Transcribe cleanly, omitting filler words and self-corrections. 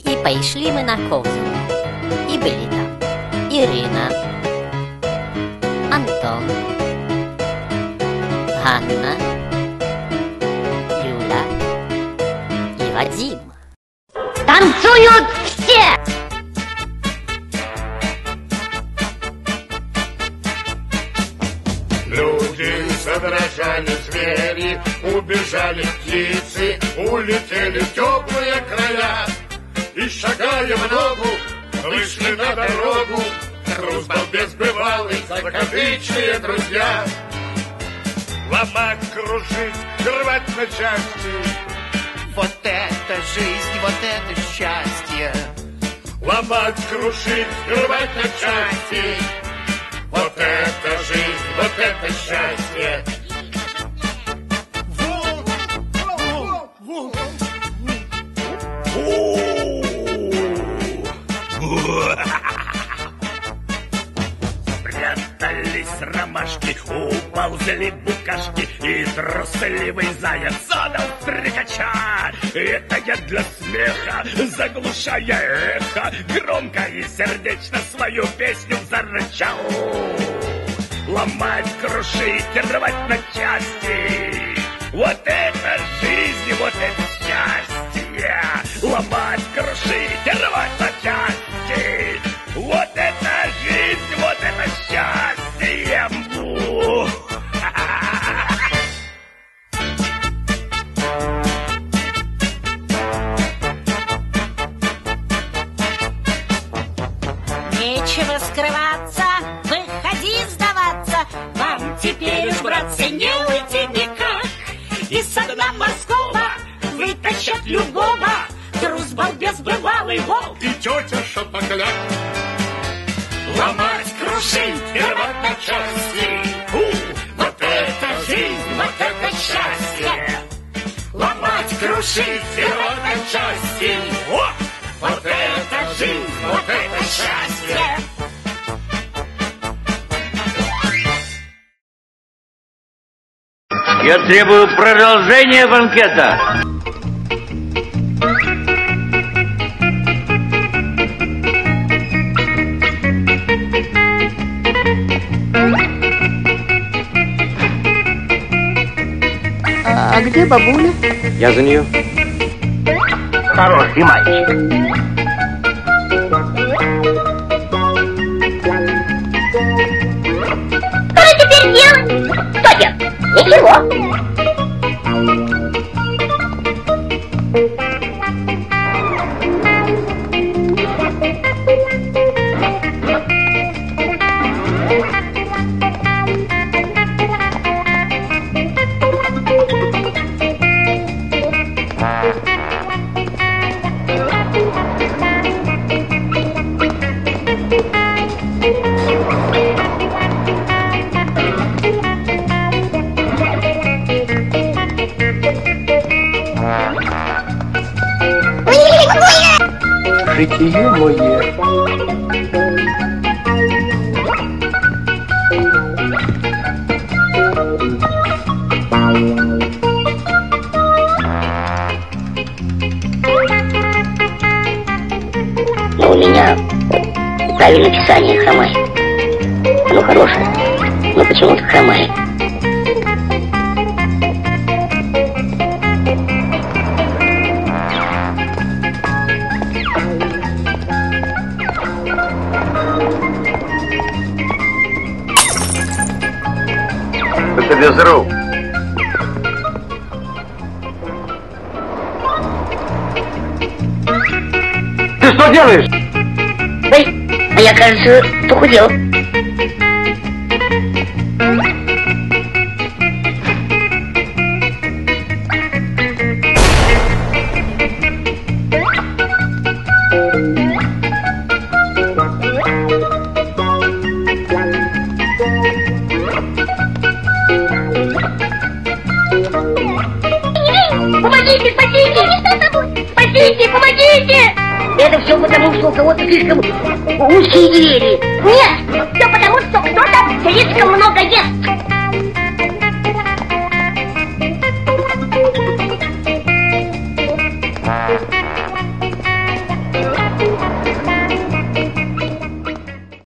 І пайшлі ми на ковзу. І былі там Ірина, Антон, Ганна, Юля и Вадим. Танцуют все! Люди задрожали, звери, убежали птицы, улетели в теплые края. И шагая в ногу, вышли на дорогу, груз-балбес бывалый, закадычные друзья. Ломать, крушить, рвать на части. Вот это жизнь, вот это счастье. Ломать, крушить, рвать на части. Вот это жизнь, вот это счастье. Спрятались ромашки, уползли букашки, и трусливый заяц задал стрекача. Это я для смеха, заглушая эхо, громко и сердечно свою песню зарычал. Ломать, крушить, рвать на части. Вот это жизнь, вот это счастье. Ломать, крушить, рвать на части. Вот это жизнь, вот это счастье. Нечего скрываться, выходи сдаваться. Вам теперь уж, братцы, не уйти никак. Из огня морского вытащат любого. Груз-балбес бывалый волк И тетя Шапокляк. ломать, крушить и рвать на части. Вот это жизнь, вот это счастье. Ломать, крушить и рвать на части. Вот это жизнь, вот это счастье. Я требую продолжения банкета. А где бабуля? Я за нее. Хороший мальчик. Что теперь делать? Что делать? Ничего. Житие мое. Но у меня правильное писание хромает. Оно хорошее, но почему-то хромает. Это без рук. Ты что делаешь? Ой, а я, кажется, похудел. Помогите, спасите! Что с тобой? Спасите, помогите! Это все потому, что у кого-то слишком узкие двери. Нет, все потому, что кто-то слишком много ест.